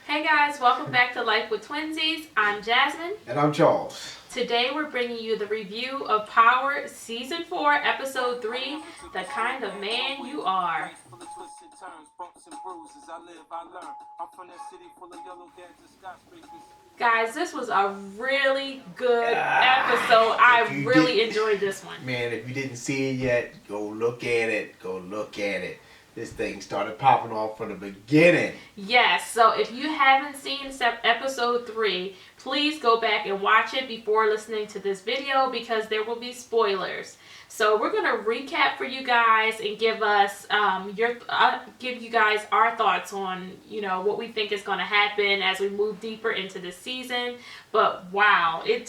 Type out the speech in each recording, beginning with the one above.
Hey guys, welcome back to Life with Twinsies. I'm Jasmine. And I'm Charles. Today we're bringing you the review of Power Season 4, Episode 3, The Kind of Man You Are. Guys, this was a really good episode. I really enjoyed this one. Man, if you didn't see it yet, go look at it. Go look at it. This thing started popping off from the beginning. Yes, so if you haven't seen episode 3, please go back and watch it before listening to this video because there will be spoilers. So we're gonna recap for you guys and give us give you guys our thoughts on what we think is gonna happen as we move deeper into the season. But wow, it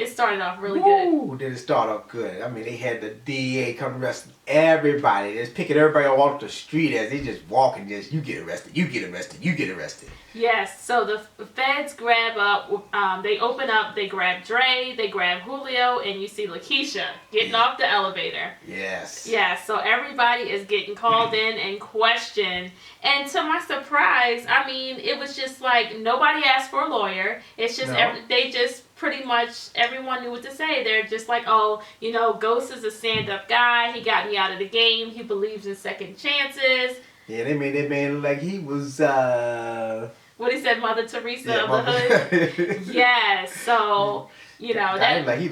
started off really good. Did it start off good? I mean, they had the DEA come arrest everybody. Just picking everybody off the street as they just walking. Just you get arrested, you get arrested, you get arrested. Yes, so the feds grab up, they open up, they grab Dre, they grab Julio, and you see Lakeisha getting off the elevator. Yes. Yeah, so everybody is getting called in and questioned. And to my surprise, I mean, it was just like nobody asked for a lawyer. It's just, they just pretty much, everyone knew what to say. They're just like, oh, Ghost is a stand-up guy. He got me out of the game. He believes in second chances. Yeah, they made that man look like he was, what he said, Mother Teresa of the hood. Yes, so that like he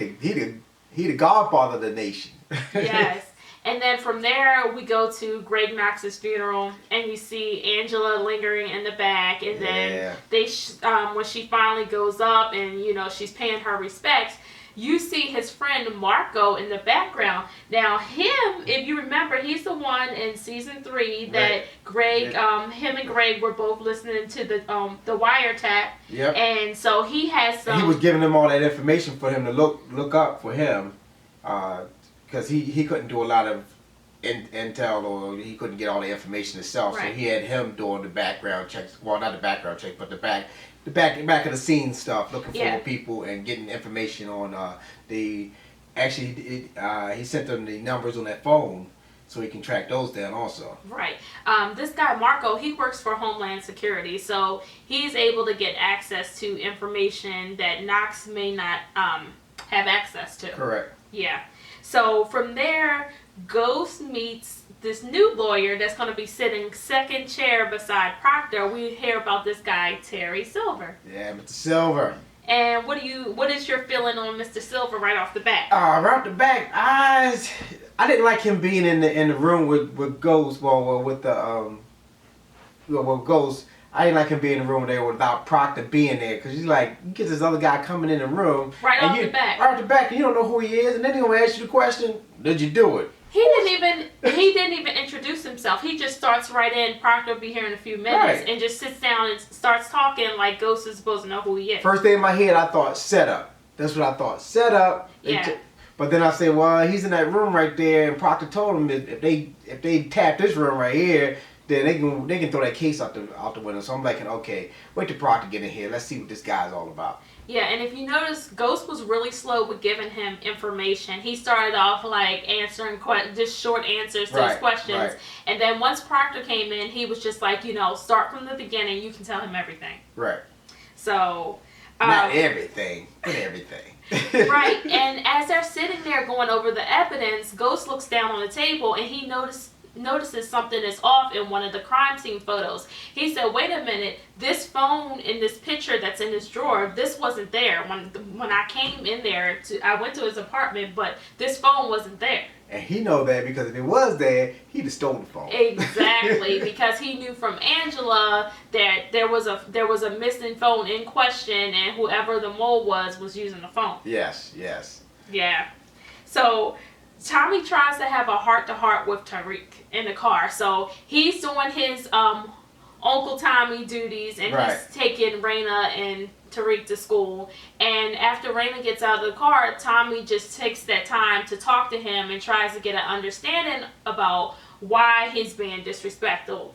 the godfather of the nation. Yes, and then from there we go to Greg Knox's funeral, and you see Angela lingering in the back, and then they when she finally goes up and she's paying her respects. You see his friend Marco in the background. Now, him, if you remember, he's the one in season 3 that Greg, him and Greg were both listening to the wiretap. Yep. And so he has some. He was giving them all that information for him to look up for him, because he couldn't do a lot of intel, or he couldn't get all the information himself. Right. So he had him doing the background checks. Well, not the background check, but the back of the scene stuff, looking for people and getting information on he sent them the numbers on that phone so he can track those down also. Right. This guy Marco, he works for Homeland Security, so he's able to get access to information that Knox may not have access to. Correct. Yeah. So from there, Ghost meets this new lawyer that's going to be sitting second chair beside Proctor. We hear about this guy, Terry Silver. Yeah, Mr. Silver. And what is your feeling on Mr. Silver right off the bat? Right off the bat, I didn't like him being in the room with Ghost. With Ghost. I didn't like him being in the room there without Proctor being there, because he's like, you get this other guy coming in the room right off the back, and you don't know who he is, and then he's gonna ask you the question, did you do it? He didn't even introduce himself. He just starts right in. Proctor will be here in a few minutes, and just sits down and starts talking like Ghost is supposed to know who he is. First thing in my head, I thought setup. That's what I thought, setup. Yeah. But then I said, well, he's in that room right there, and Proctor told him that if they tap this room right here, then they can throw that case out the window. So I'm like, okay, wait till Proctor get in here. Let's see what this guy's all about. Yeah, and if you notice, Ghost was really slow with giving him information. He started off like answering just short answers to his questions. Right. And then once Proctor came in, he was just like, start from the beginning. You can tell him everything. Right. So. Not everything, but everything. Right, and as they're sitting there going over the evidence, Ghost looks down on the table and he notices something is off in one of the crime scene photos. He said, wait a minute, this phone in this picture that's in this drawer, this wasn't there when I came in there. I went to his apartment, but this phone wasn't there. And he know that because if it was there, he'd have stolen the phone. Exactly, because he knew from Angela that there was a missing phone in question, and whoever the mole was using the phone. Yes. Yeah. So Tommy tries to have a heart-to-heart with Tariq in the car. So he's doing his Uncle Tommy duties, and he's taking Raina and Tariq to school. And after Raina gets out of the car, Tommy just takes that time to talk to him and tries to get an understanding about why he's being disrespectful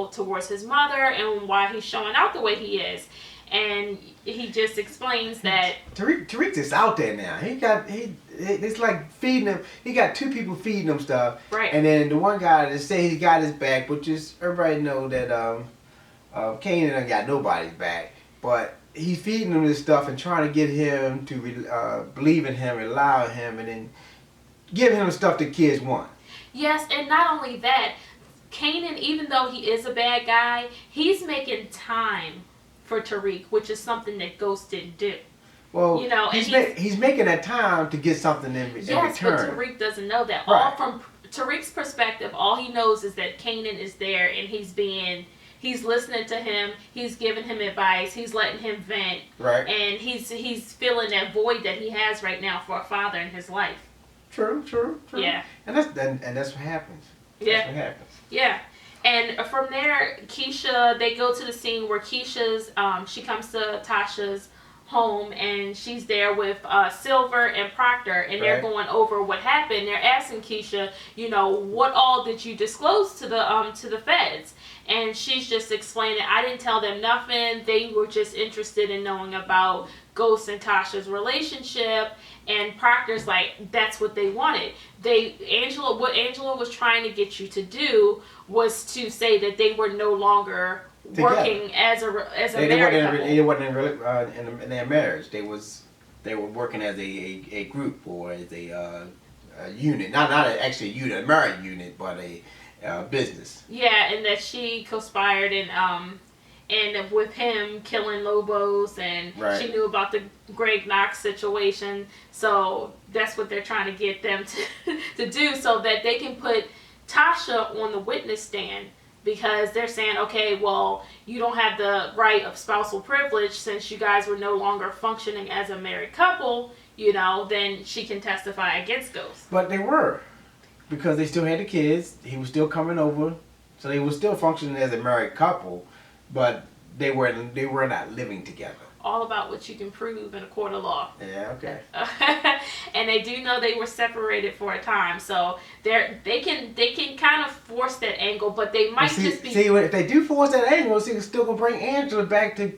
towards his mother and why he's showing out the way he is. And he just explains that Tariq is out there now. It's like feeding him. He got 2 people feeding him stuff. Right. And then the one guy that say he got his back, which is everybody know that Kanan ain't got nobody's back, but he's feeding him this stuff and trying to get him to believe in him, allow him, and then give him the stuff the kids want. Yes, and not only that, Kanan, even though he is a bad guy, he's making time for Tariq, which is something that Ghost didn't do. Well, you know, he's making that time to get something in return. Yes, but Tariq doesn't know that. Right. All from Tariq's perspective, all he knows is that Kanan is there and he's listening to him, he's giving him advice, he's letting him vent. Right. And he's filling that void that he has right now for a father in his life. True. Yeah. And that's what happens. Yeah. That's what happens. Yeah. And from there, Keisha, they go to the scene where Keisha's, she comes to Tasha's home and she's there with Silver and Proctor, and they're going over what happened. They're asking Keisha, you know, what all did you disclose to the feds? And she's just explaining, I didn't tell them nothing. They were just interested in knowing about Ghost and Tasha's relationship. And Proctor's like, that's what they wanted. What Angela was trying to get you to do was to say that they were no longer working as a married couple. They wasn't in their marriage. They were working as a group or as a unit. Not actually a unit, a married unit, but a business. Yeah, and that she conspired and with him killing Lobos, and she knew about the Greg Knox situation. So that's what they're trying to get them to do, so that they can put Tasha on the witness stand, because they're saying, okay, well, you don't have the right of spousal privilege since you guys were no longer functioning as a married couple, you know, then she can testify against Ghost. But they were, because they still had the kids. He was still coming over, so they were still functioning as a married couple, but they were not living together. All about what you can prove in a court of law. Yeah, okay. And they do know they were separated for a time, so they can kind of force that angle, but they might just be. See, if they do force that angle, they're still gonna bring Angela back to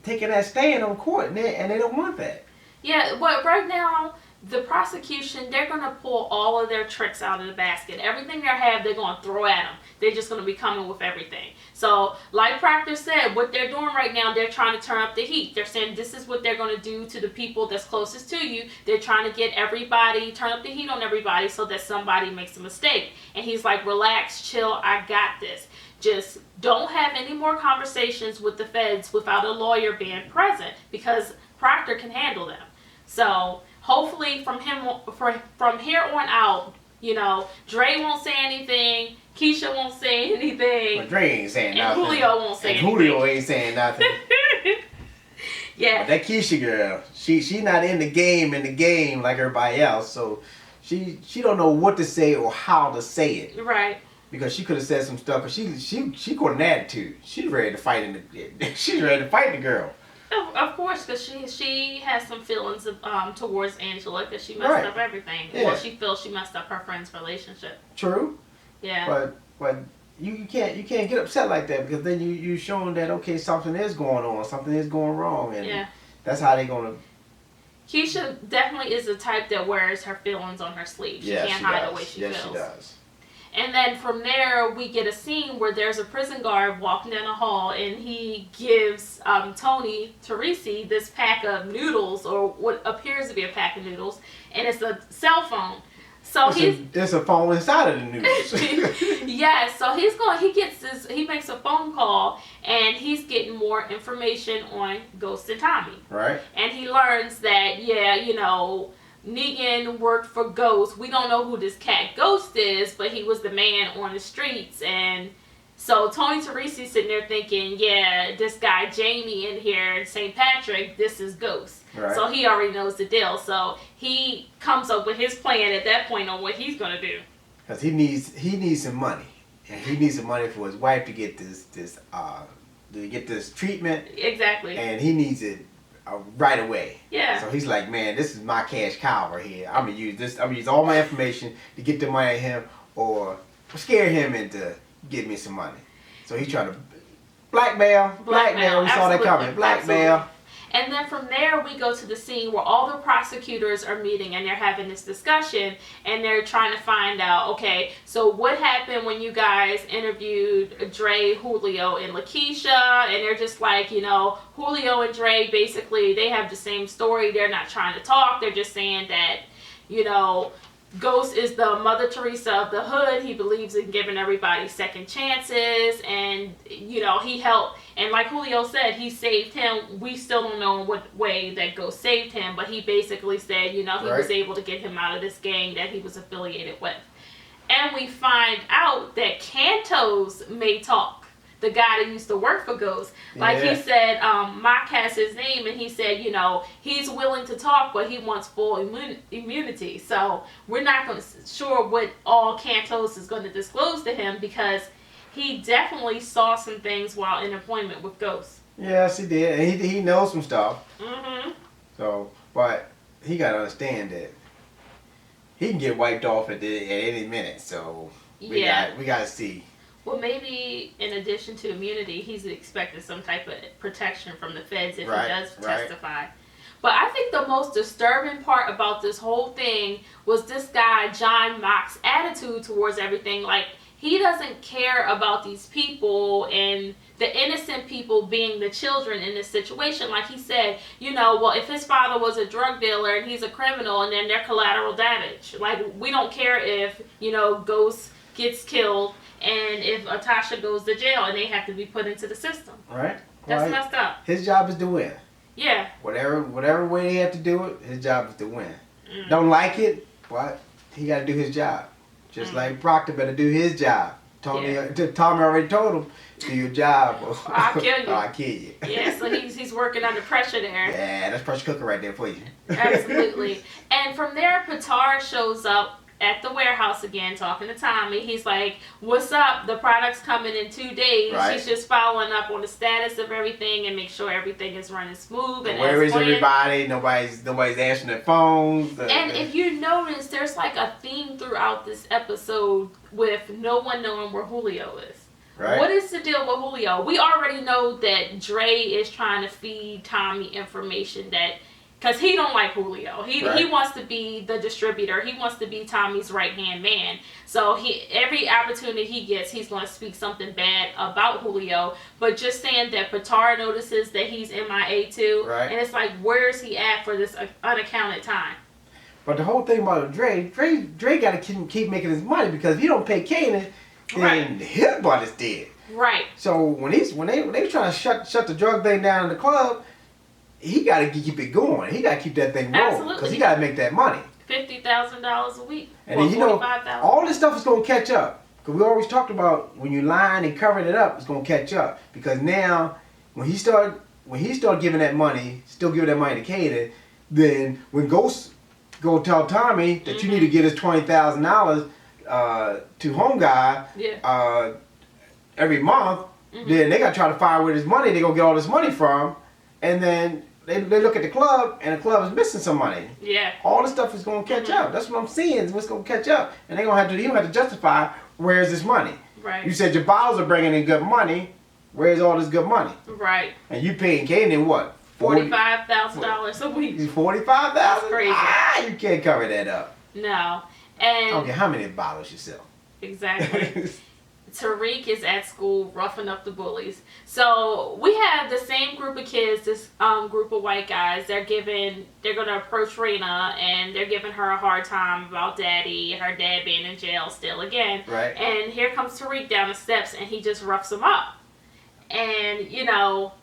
taking that stand on court, and they don't want that. Yeah, but right now, the prosecution, they're going to pull all of their tricks out of the basket. Everything they have, they're going to throw at them. They're just going to be coming with everything. So, like Proctor said, what they're doing right now, they're trying to turn up the heat. They're saying this is what they're going to do to the people that's closest to you. They're trying to get everybody, turn up the heat on everybody so that somebody makes a mistake. And he's like, relax, chill, I got this. Just don't have any more conversations with the feds without a lawyer being present, because Proctor can handle them. So hopefully from here on out, you know, Dre won't say anything, Keisha won't say anything. But Dre ain't saying nothing. And Julio won't say anything. Julio ain't saying nothing. Yeah. But that Keisha girl, she not in the game like everybody else, so she don't know what to say or how to say it. Right. Because she could have said some stuff, but she got an attitude. She's ready to fight she's ready to fight the girl. Of course, because she has some feelings towards Angela, because she messed up everything. Yeah. Well, she feels she messed up her friend's relationship. True. Yeah. But you can't get upset like that, because then you showing that, okay, something is going on, something is going wrong, and that's how they're gonna. Keisha definitely is the type that wears her feelings on her sleeve. She can't hide the way she feels. Yes, she does. And then from there, we get a scene where there's a prison guard walking down the hall, and he gives Tony Teresi this pack of noodles, or what appears to be a pack of noodles, and it's a cell phone. So there's a phone inside of the noodles. Yeah, so he makes a phone call, and he's getting more information on Ghost and Tommy. Right. And he learns that, Negan worked for Ghost. We don't know who this cat Ghost is, but he was the man on the streets. And so Tony Teresi's sitting there thinking, yeah, this guy Jamie in here, St. Patrick, this is Ghost. Right. So he already knows the deal. So he comes up with his plan at that point on what he's going to do. Because he needs some money. And he needs some money for his wife to get this treatment. Exactly. And he needs it right away. Yeah. So he's like, man, this is my cash cow right here. I'm gonna use this. I'm gonna use all my information to get the money at him, or scare him into give me some money. So he's trying to blackmail. We saw that coming. Blackmail. Absolutely. And then from there, we go to the scene where all the prosecutors are meeting and they're having this discussion and they're trying to find out, okay, so what happened when you guys interviewed Dre, Julio, and Lakeisha? And they're just like, you know, Julio and Dre, basically, they have the same story. They're not trying to talk. They're just saying that, you know, Ghost is the Mother Teresa of the hood. He believes in giving everybody second chances, and you know, he helped. And like Julio said, he saved him. We still don't know in what way that Ghost saved him, but he basically said, you know, he was able to get him out of this gang that he was affiliated with. And we find out that Cantos may talk. The guy that used to work for Ghost. Like he said, Mock has his name, and he said, you know, he's willing to talk, but he wants full immunity. So we're not sure what all Cantos is going to disclose to him, because he definitely saw some things while in appointment with Ghost. Yes, he did. And he knows some stuff. Mm-hmm. So, but he got to understand that he can get wiped off at any minute. So we got to see. Well, maybe in addition to immunity, he's expecting some type of protection from the feds if he does testify. But I think the most disturbing part about this whole thing was this guy, John Mock's attitude towards everything. Like, he doesn't care about these people and the innocent people being the children in this situation. Like he said, you know, well, if his father was a drug dealer and he's a criminal, and then they're collateral damage. Like, we don't care if, you know, Ghost gets killed and if Atasha goes to jail and they have to be put into the system. Right. That's messed up. His job is to win. Yeah. Whatever way he have to do it, his job is to win. Don't like it, but he got to do his job. Just like Proctor better do his job. Tommy already told him, do your job. Or I'll kill you. I'll kill you. Yeah, so he's working under pressure there. Yeah, that's pressure cooker right there for you. Absolutely. And from there, Pitar shows up at the warehouse again, talking to Tommy. He's like, what's up? The product's coming in 2 days. She's just following up on the status of everything and make sure everything is running smooth. And where is everybody? Nobody's answering their phones. And if you notice, there's like a theme throughout this episode with no one knowing where Julio is. Right. What is the deal with Julio? We already know that Dre is trying to feed Tommy information that, because he don't like Julio. He wants to be the distributor. He wants to be Tommy's right-hand man. So every opportunity he gets, he's going to speak something bad about Julio. But just saying that Pitar notices that he's MIA too. Right. And it's like, where is he at for this unaccounted time? But the whole thing about Dre got to keep making his money, because if he don't pay Kanan, then his butt is dead. Right. So when they trying to shut the drug thing down in the club, he got to keep it going. He got to keep that thing rolling, because he got to make that money. $50,000 a week. And then, you know, all this stuff is going to catch up. Because we always talked about when you lying and covering it up, it's going to catch up. Because now, when he start giving that money, still giving that money to Kanan, then when Ghost go tell Tommy that you need to get us $20,000 to Home Guy every month, then they got to try to find where this money they're going to get all this money from. And then they look at the club, and the club is missing some money. Yeah. All this stuff is going to catch up. That's what I'm seeing, is what's going to catch up. And they're going to have to justify, where's this money? Right. You said your bottles are bringing in good money. Where's all this good money? Right. And you paying Kanan what? $45,000 a week. $45,000? That's crazy. You can't cover that up. No. And I don't care how many bottles you sell. Exactly. Tariq is at school roughing up the bullies. So we have the same group of kids, this group of white guys. They're going to approach Raina, and they're giving her a hard time about Daddy, her dad being in jail still again. Right. And here comes Tariq down the steps, and he just roughs them up. And, you know,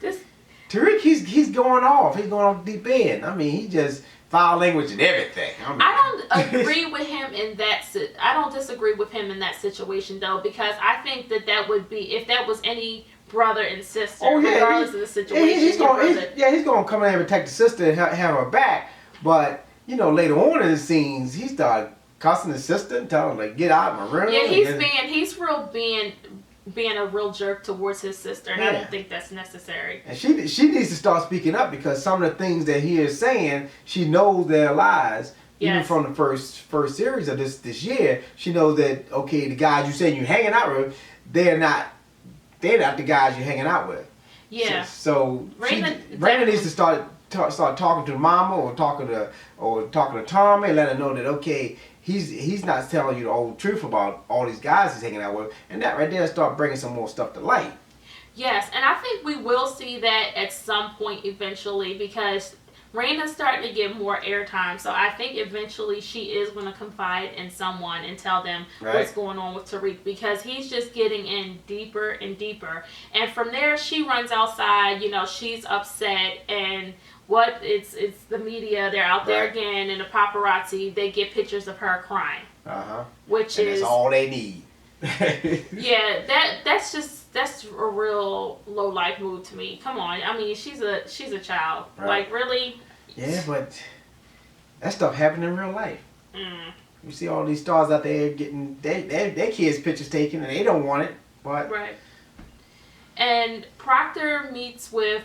this... Tariq, he's going off. He's going off deep end. I mean, he just... foul language and everything. I don't agree with him in that. I don't disagree with him in that situation though, because I think that would be, if that was any brother and sister, regardless of the situation. He's going to come in and protect the sister and have her back. But you know, later on in the scenes, he started cussing his sister and telling her, like, get out of my room. Yeah, he's being a real jerk towards his sister, and I don't think that's necessary. And she needs to start speaking up, because some of the things that he is saying, she knows they're lies. Yes. Even from the first series of this year, she knows that, okay, the guys you say you're hanging out with, they're not the guys you're hanging out with. Yeah. So Raina needs to start talking to the mama or talking to Tommy and let her know that okay, he's not telling you the whole truth about all these guys he's hanging out with, and that right there start bringing some more stuff to light. Yes, and I think we will see that at some point eventually because Raina's starting to get more airtime, so I think eventually she is going to confide in someone and tell them what's going on with Tariq because he's just getting in deeper and deeper. And from there, she runs outside. You know, she's upset, and it's the media. They're out there again, and the paparazzi. They get pictures of her crying. Which is that's all they need. Yeah, that's a real low life move to me. Come on, I mean she's a child. Like really. Yeah, but that stuff happened in real life. You see all these stars out there getting their kids' pictures taken and they don't want it, but And Proctor meets with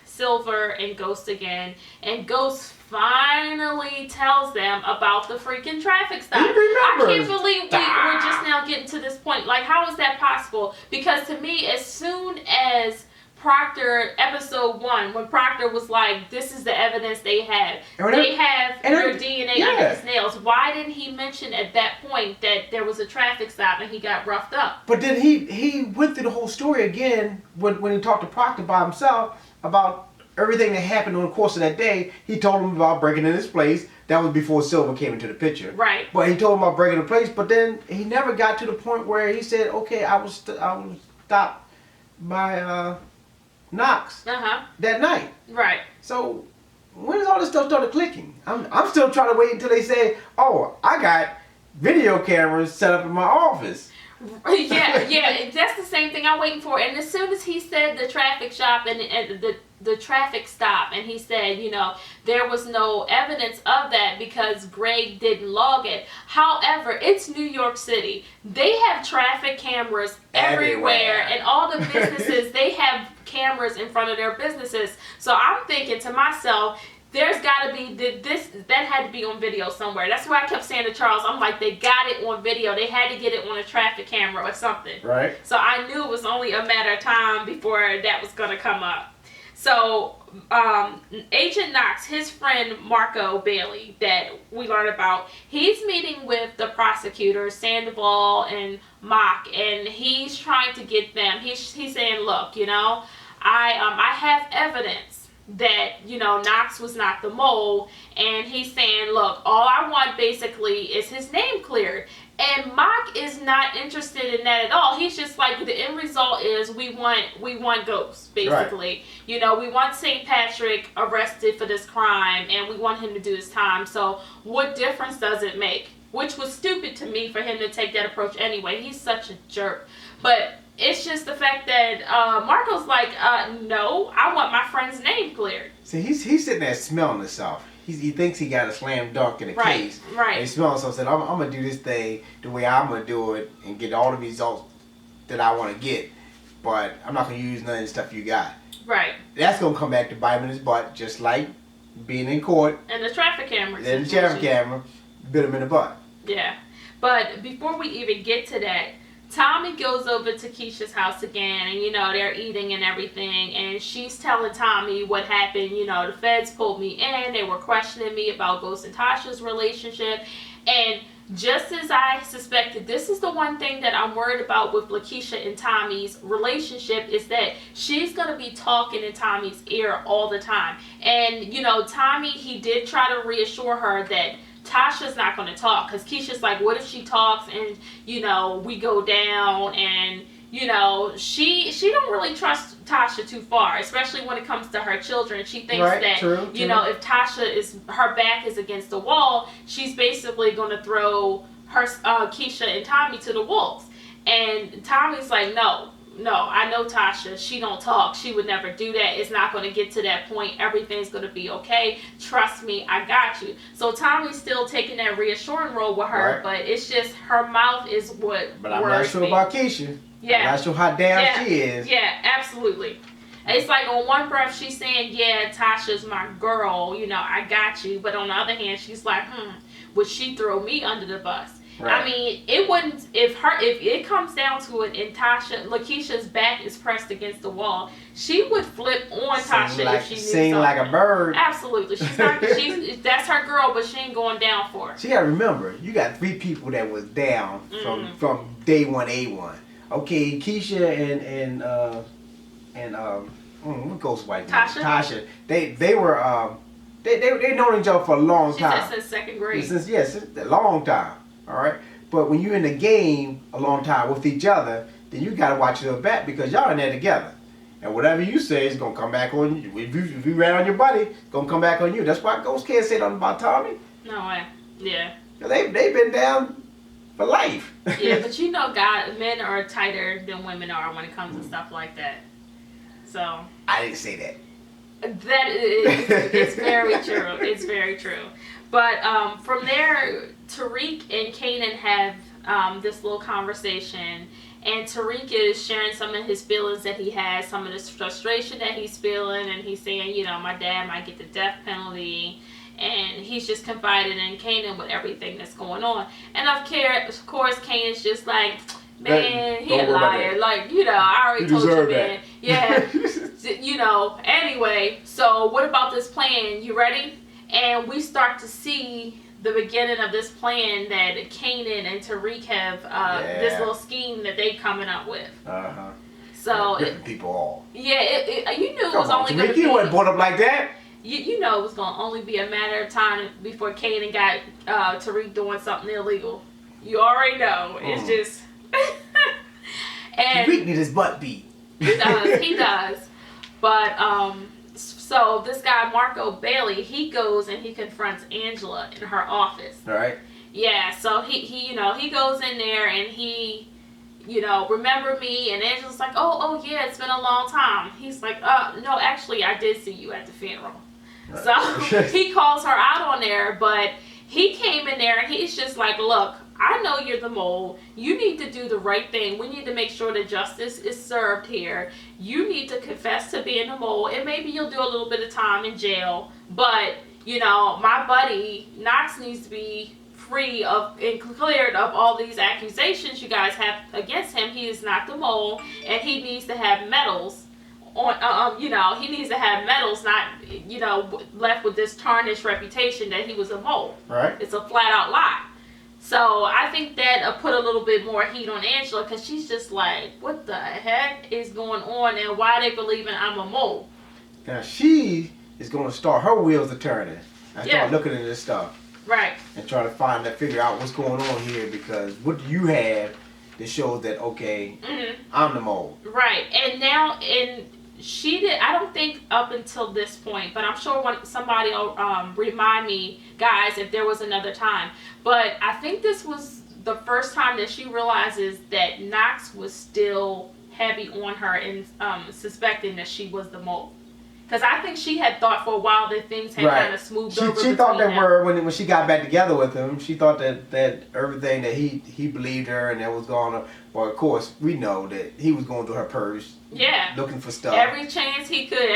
Silver and Ghost again, and Ghost finally tells them about the freaking traffic stop. I can't believe we're just now getting to this point. Like, how is that possible? Because to me, as soon as Proctor, episode 1, when Proctor was like, this is the evidence they have. They have your DNA under his nails. Why didn't he mention at that point that there was a traffic stop and he got roughed up? But then he went through the whole story again when he talked to Proctor by himself about everything that happened on the course of that day. He told him about breaking in his place. That was before Silver came into the picture. Right. But he told him about breaking the place, but then he never got to the point where he said, okay, I was stopped by Knox that night. Right. So when does all this stuff started clicking? I'm still trying to wait until they say, oh, I got video cameras set up in my office. Yeah, that's the same thing I'm waiting for. And as soon as he said the traffic stop and the traffic stop, and he said, you know, there was no evidence of that because Greg didn't log it. However, it's New York City. They have traffic cameras everywhere. And all the businesses, they have cameras in front of their businesses. So I'm thinking to myself, there's got to be that had to be on video somewhere. That's why I kept saying to Charles, I'm like, they got it on video. They had to get it on a traffic camera or something. Right. So I knew it was only a matter of time before that was going to come up. So Agent Knox, his friend Marco Bailey that we learned about, he's meeting with the prosecutors, Sandoval and Mock, and he's trying to get them. He's saying, look, you know, I have evidence that, you know, Knox was not the mole, and he's saying, look, all I want basically is his name cleared. And Mock is not interested in that at all. He's just like, the end result is we want Ghost, basically. Right. You know, we want St. Patrick arrested for this crime, and we want him to do his time. So what difference does it make? Which was stupid to me for him to take that approach anyway. He's such a jerk. But it's just the fact that Marco's like, no, I want my friend's name cleared. See, he's sitting there smelling himself. He thinks he got a slam dunk in a case. Right. And he smells himself and said, I'm going to do this thing the way I'm going to do it and get all the results that I want to get. But I'm not going to use none of the stuff you got. Right. That's going to come back to bite him in his butt, just like being in court. And the traffic cameras. And the traffic camera bit him in the butt. Yeah. But before we even get to that, Tommy goes over to Keisha's house again, and, you know, they're eating and everything, and she's telling Tommy what happened. You know, the feds pulled me in, they were questioning me about Ghost and Tasha's relationship, and just as I suspected, this is the one thing that I'm worried about with Lakeisha and Tommy's relationship, is that she's going to be talking in Tommy's ear all the time. And, you know, Tommy, he did try to reassure her that Tasha's not going to talk, because Keisha's like, what if she talks and, you know, we go down, and, you know, she don't really trust Tasha too far, especially when it comes to her children. She thinks that, you know, if her back is against the wall, she's basically going to throw her Keisha and Tommy to the wolves. And Tommy's like, no, I know Tasha. She don't talk. She would never do that. It's not going to get to that point. Everything's going to be okay. Trust me. I got you. So Tommy's still taking that reassuring role with her, but it's just her mouth is what But I'm not sure about Keisha. Yeah. I'm not sure how damn she is. Yeah, absolutely. It's like on one breath she's saying, yeah, Tasha's my girl. You know, I got you. But on the other hand, she's like, would she throw me under the bus? I mean, it wouldn't if it comes down to it and Lakeisha's back is pressed against the wall, she would flip on Tasha if she knew sing like a bird. Absolutely, she's not. That's her girl, but she ain't going down for her. She gotta remember, you got 3 people that was down from day one, A1. Okay, Keisha and what goes white name? Tasha. They were they known each other for a long time. Since 2nd grade. Since a long time. All right, but when you're in the game a long time with each other, then you gotta watch your back because y'all in there together. And whatever you say is gonna come back on you. If you ran on your buddy, it's gonna come back on you. That's why Ghost can't say nothing about Tommy. No way. Yeah. They've been down for life. Yeah, but you know, men are tighter than women are when it comes to stuff like that. So. I didn't say that. That is, it's very true. It's very true. But from there, Tariq and Kanan have this little conversation, and Tariq is sharing some of his feelings that he has, some of this frustration that he's feeling, and he's saying, you know, my dad might get the death penalty, and he's just confiding in Kanan with everything that's going on. And of course, Kanan's just like, man, he a liar. Like, you know, I already told you, man. Yeah. You know, anyway, so what about this plan? You ready? And we start to see the beginning of this plan that Kanan and Tariq have, this little scheme that they coming up with. Uh-huh. So ripping people off. Yeah, you knew it was only going to be... You wasn't brought up like that. You know it was going to only be a matter of time before Kanan got Tariq doing something illegal. You already know. It's just... and Tariq need his butt beat. He does. But, so this guy, Marco Bailey, he goes and he confronts Angela in her office. All right. Yeah, so he you know, he goes in there and he, you know, remember me? And Angela's like, oh yeah, it's been a long time. He's like, no, actually, I did see you at the funeral. Right. So he calls her out on there, but he came in there and he's just like, look, I know you're the mole. You need to do the right thing. We need to make sure that justice is served here. You need to confess to being the mole, and maybe you'll do a little bit of time in jail. But, you know, my buddy, Knox, needs to be free of and cleared of all these accusations you guys have against him. He is not the mole, and he needs to have medals. You know, he needs to have medals, not, you know, left with this tarnished reputation that he was a mole. Right. It's a flat out lie. So I think that put a little bit more heat on Angela because she's just like, what the heck is going on and why they believing I'm a mole? Now she is going to start her wheels are turning. I start looking at this stuff. Right. And try to figure out what's going on here because what do you have that shows that, okay, I'm the mole? Right. And now, she did, I don't think up until this point, but I'm sure somebody will remind me, guys, if there was another time. But I think this was the first time that she realizes that Knox was still heavy on her and suspecting that she was the mole. Because I think she had thought for a while that things had kind of smoothed over. She thought that when she got back together with him, she thought that everything that he believed her and that was going on. Well, of course, we know that he was going through her purse. Yeah. Looking for stuff. Every chance he could,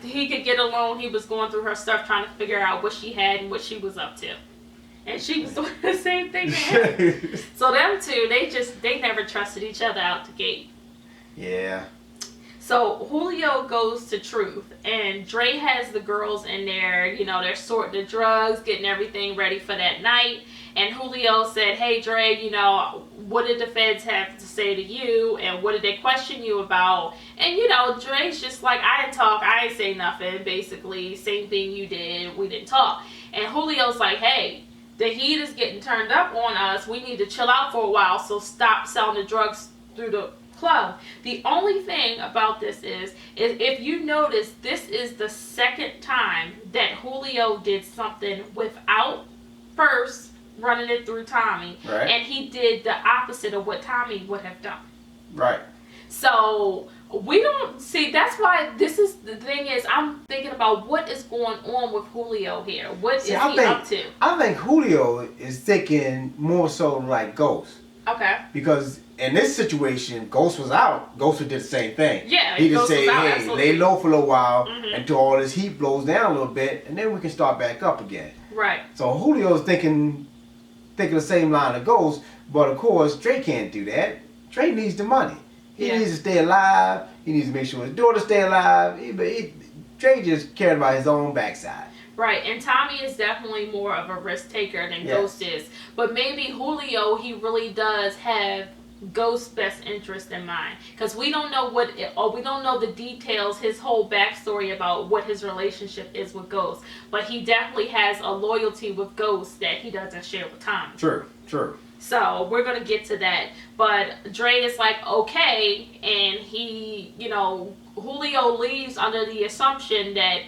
he could get alone, he was going through her stuff trying to figure out what she had and what she was up to. And she was doing the same thing to him. So them two, they never trusted each other out the gate. Yeah. So Julio goes to Truth, and Dre has the girls in there, you know, they're sorting the drugs, getting everything ready for that night. And Julio said, hey, Dre, you know, what did the feds have to say to you? And what did they question you about? And, you know, Dre's just like, I didn't talk. I didn't say nothing. Basically, same thing you did. We didn't talk. And Julio's like, hey, the heat is getting turned up on us. We need to chill out for a while. So stop selling the drugs through the club. The only thing about this is if you notice, this is the second time that Julio did something without first running it through Tommy. Right. And he did the opposite of what Tommy would have done. Right. So we don't see, that's why this is the thing is I'm thinking about what is going on with Julio here. What is he up to? I think Julio is thinking more so like Ghost. Okay. Because in this situation, Ghost was out. Ghost did the same thing. Yeah, he just say, hey, absolutely. Lay low for a little while until all this heat blows down a little bit, and then we can start back up again. Right. So Julio's thinking think of the same line of Ghost, but of course Dre can't do that. Dre needs the money. He needs to stay alive. He needs to make sure his daughter stay alive. Dre just cared about his own backside. Right, and Tommy is definitely more of a risk taker than Ghost is. But maybe Julio, he really does have Ghost's best interest in mind, because we don't know we don't know the details, his whole backstory about what his relationship is with Ghost. But he definitely has a loyalty with Ghost that he doesn't share with Tommy. True. So we're gonna get to that. But Dre is like, okay, and he, Julio leaves under the assumption that,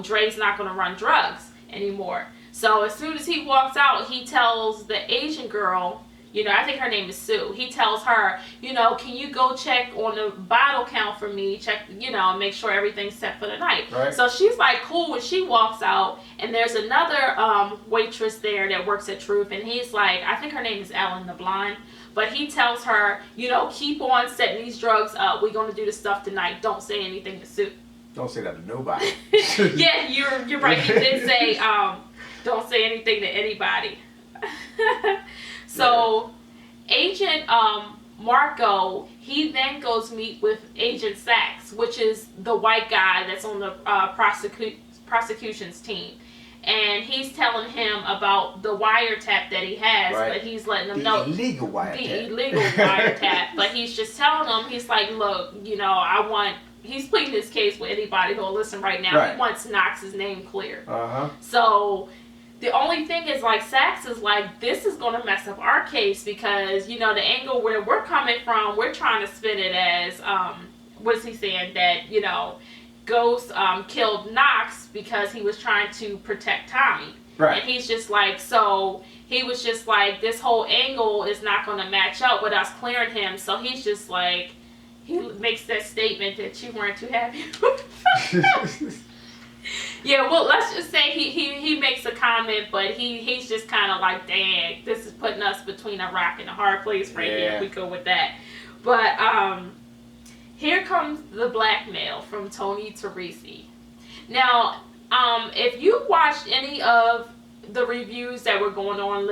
Dre's not gonna run drugs anymore. So as soon as he walks out, he tells the Asian girl, I think her name is Sue. He tells her, can you go check on the bottle count for me? Check, make sure everything's set for the night. Right. So she's like, cool, when she walks out. And there's another waitress there that works at Truth. And he's like, I think her name is Ellen the Blonde. But he tells her, keep on setting these drugs up. We're going to do the stuff tonight. Don't say anything to Sue. Don't say that to nobody. Yeah, you're right. He did say, don't say anything to anybody. So, Agent Marco, he then goes meet with Agent Sachs, which is the white guy that's on the prosecution's team. And he's telling him about the wiretap that he has, but he's letting him know. The illegal wiretap. The illegal wiretap. But he's just telling him, he's like, look, he's pleading his case with anybody who'll listen right now. Right. He wants Knox's name clear. Uh-huh. So the only thing is, like, Sachs is like, this is going to mess up our case because, the angle where we're coming from, we're trying to spin it as, what is he saying? That, Ghost killed Knox because he was trying to protect Tommy. Right. And he's just like, so he was just like, this whole angle is not going to match up with us clearing him. So he's just like, he makes that statement that you weren't too happy with. Yeah, well, let's just say he makes a comment, but he's just kind of like, dang, this is putting us between a rock and a hard place right here. We go with that. But here comes the blackmail from Tony Teresi. Now, if you watched any of the reviews that were going on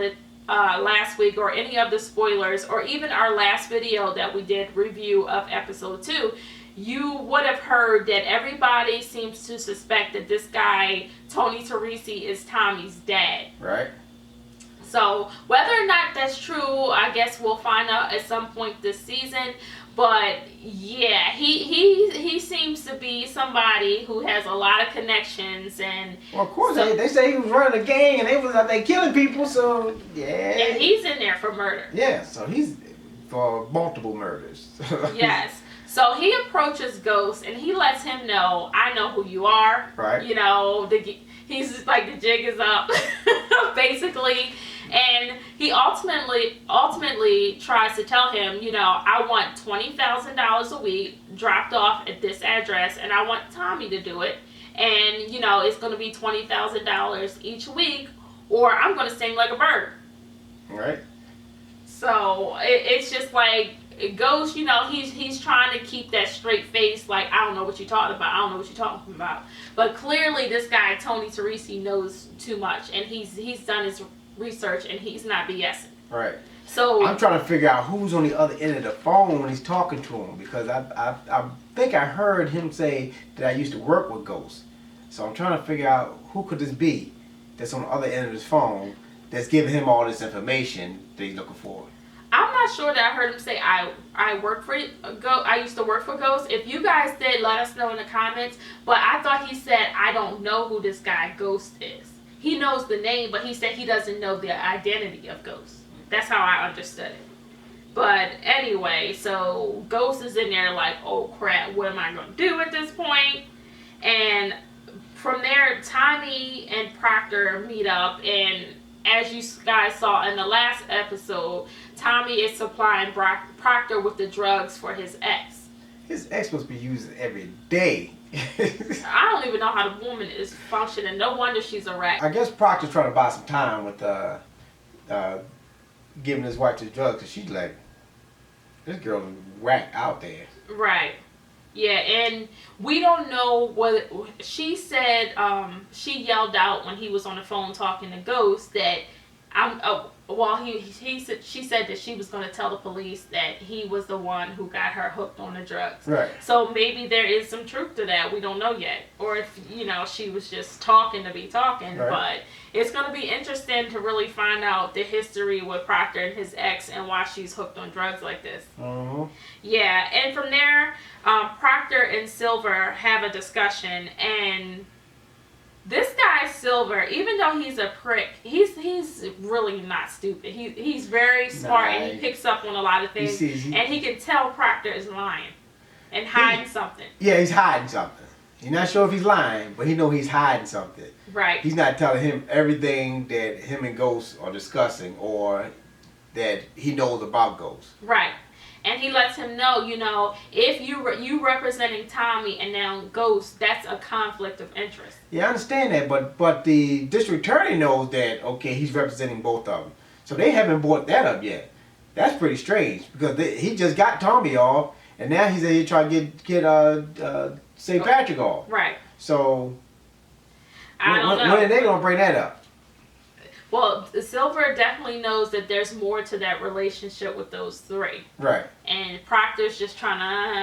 last week, or any of the spoilers, or even our last video that we did review of episode 2, you would have heard that everybody seems to suspect that this guy, Tony Teresi, is Tommy's dad. Right. So, whether or not that's true, I guess we'll find out at some point this season. But, yeah, he seems to be somebody who has a lot of connections. And well, of course, they say he was running a gang and they was out there killing people, so, yeah. And he's in there for murder. Yeah, so he's for multiple murders. Yes. So he approaches Ghost and he lets him know, I know who you are. Right. He's just like, the jig is up, basically. And he ultimately tries to tell him, I want $20,000 a week dropped off at this address, and I want Tommy to do it. And, it's going to be $20,000 each week, or I'm going to sing like a bird. Right. So it's just like, Ghost, he's trying to keep that straight face, like, I don't know what you're talking about. But clearly this guy, Tony Teresi, knows too much, and he's done his research, and he's not BSing. Right. So I'm trying to figure out who's on the other end of the phone when he's talking to him, because I think I heard him say that I used to work with Ghost. So I'm trying to figure out who could this be that's on the other end of his phone that's giving him all this information that he's looking for. I'm not sure that I heard him say I work for I used to work for Ghost. If you guys did, let us know in the comments. But I thought he said, I don't know who this guy Ghost is. He knows the name, but he said he doesn't know the identity of Ghost. That's how I understood it. But anyway, so Ghost is in there like, oh crap, what am I going to do at this point? And from there, Tommy and Proctor meet up, and as you guys saw in the last episode, Tommy is supplying Proctor with the drugs for his ex. His ex must be using every day. I don't even know how the woman is functioning. No wonder she's a rat. I guess Proctor's trying to buy some time with giving his wife the drugs, because she's like, this girl is whacked out there. Right. Yeah, and we don't know what she said. She yelled out when he was on the phone talking to Ghost that well, she said that she was going to tell the police that he was the one who got her hooked on the drugs. Right. So maybe there is some truth to that. We don't know yet. Or if, she was just talking to be talking. Right. But it's going to be interesting to really find out the history with Proctor and his ex and why she's hooked on drugs like this. Uh-huh. Yeah. And from there, Proctor and Silver have a discussion, and this guy Silver, even though he's a prick, he's really not stupid. He's very smart, and he picks up on a lot of things, and he can tell Proctor is lying and hiding something. Yeah, he's hiding something. He's not sure if he's lying, but he know he's hiding something. Right. He's not telling him everything that him and Ghost are discussing or that he knows about Ghost. Right. And he lets him know, if you representing Tommy and now Ghost, that's a conflict of interest. Yeah, I understand that, but the district attorney knows that, okay, he's representing both of them. So they haven't brought that up yet. That's pretty strange, because he just got Tommy off, and now he's here trying to get St. Patrick off. Right. So, I don't know. When are they going to bring that up? Well, Silver definitely knows that there's more to that relationship with those three. Right. And Proctor's just trying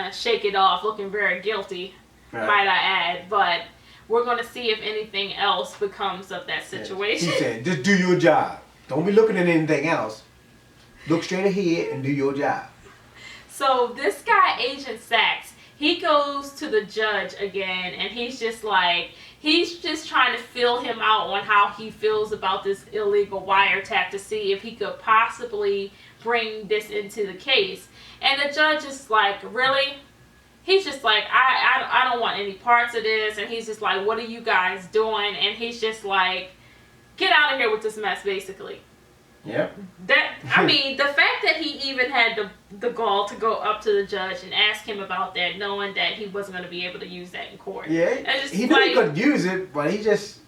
to shake it off, looking very guilty, Right. might I add. But we're going to see if anything else becomes of that situation. He said, just do your job. Don't be looking at anything else. Look straight ahead and do your job. So this guy, Agent Sachs, he goes to the judge again, and he's just trying to feel him out on how he feels about this illegal wiretap to see if he could possibly bring this into the case. And the judge is like, really? He's just like, I don't want any parts of this. And he's just like, what are you guys doing? And he's just like, get out of here with this mess, basically. Yep. The fact that he even had the gall to go up to the judge and ask him about that, knowing that he wasn't going to be able to use that in court. Yeah, he knew he couldn't use it, but he was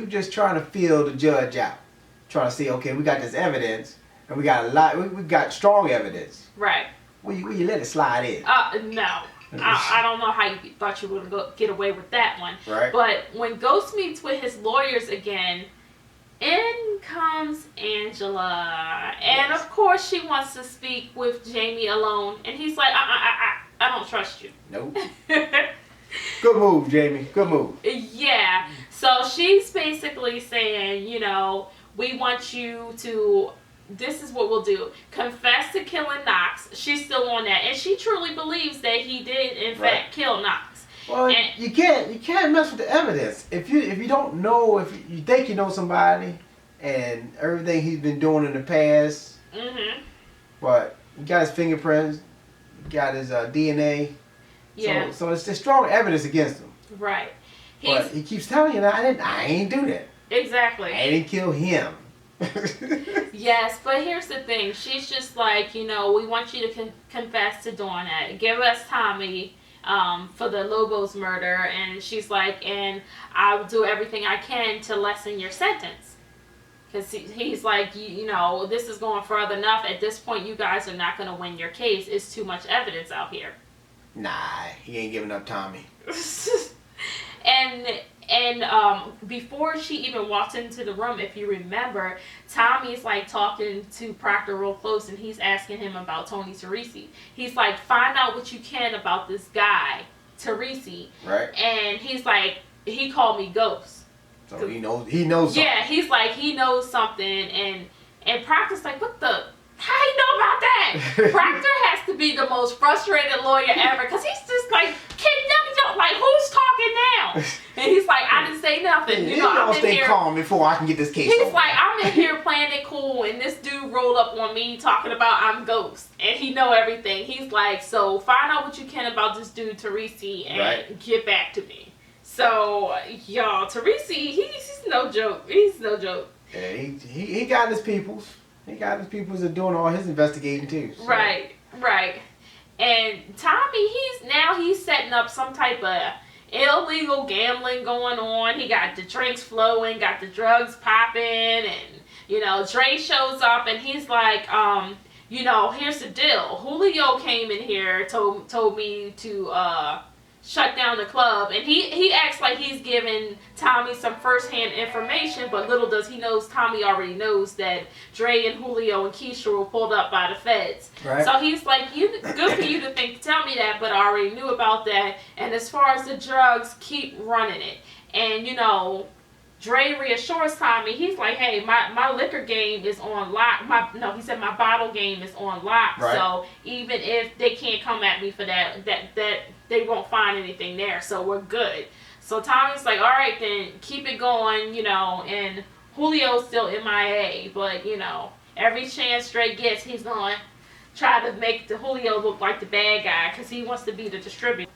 just trying to feel the judge out, trying to see, okay, we got this evidence, and we got a lot, we got strong evidence. Right. Will you let it slide in? No. I don't know how you thought you would get away with that one. Right. But when Ghost meets with his lawyers again, in comes Angela, and of course she wants to speak with Jamie alone, and he's like, I don't trust you. Nope. Good move, Jamie. Good move. Yeah. So she's basically saying, we want you to, this is what we'll do. Confess to killing Knox. She's still on that, and she truly believes that he did in fact kill Knox. Well, you can't mess with the evidence. If you don't know, if you think you know somebody and everything he's been doing in the past, but you got his fingerprints, you got his DNA, so it's strong evidence against him. Right. But he keeps telling you, I ain't do that. Exactly. I didn't kill him. Yes, but here's the thing. She's just like, we want you to confess to doing that. Give us Tommy. For the Lobos murder, and she's like, and I'll do everything I can to lessen your sentence, because he's like, this is going further enough. At this point, you guys are not going to win your case. It's too much evidence out here. Nah, he ain't giving up Tommy. And before she even walks into the room, if you remember, Tommy's like talking to Proctor real close, and he's asking him about Tony Teresi. He's like, find out what you can about this guy, Teresi. Right. And he's like, he called me Ghost. So he knows something. Yeah, he's like, he knows something, and Proctor's like, what the? How you know about that? Proctor has to be the most frustrated lawyer ever, because he's just like, like, who's talking now? And he's like, I didn't say nothing. I'm in stay here, calm before I can get this case He's over. like, I'm in here playing it cool, and this dude rolled up on me talking about I'm Ghost, and he know everything. He's like, so find out what you can about this dude Teresi and get back to me. So, y'all, Teresi, he's no joke. He's no joke. Yeah, he got his peoples. He got his peoples that doing all his investigating too. So. Right. And Tommy, he's setting up some type of illegal gambling going on. He got the drinks flowing, got the drugs popping, and Dre shows up, and he's like, here's the deal. Julio came in here, told me to shut down the club. And he acts like he's giving Tommy some first-hand information, but little does he knows Tommy already knows that Dre and Julio and Keisha were pulled up by the feds. Right. So he's like, good for you to tell me that, but I already knew about that. And as far as the drugs, keep running it. And, you know, Dre reassures Tommy. He's like, hey, my liquor game is on lock. He said my bottle game is on lock. Right. So even if they can't come at me for that they won't find anything there. So we're good. So Tommy's like, all right, then keep it going, you know. And Julio's still MIA, but you know, every chance Dre gets, he's gonna try to make the Julio look like the bad guy because he wants to be the distributor.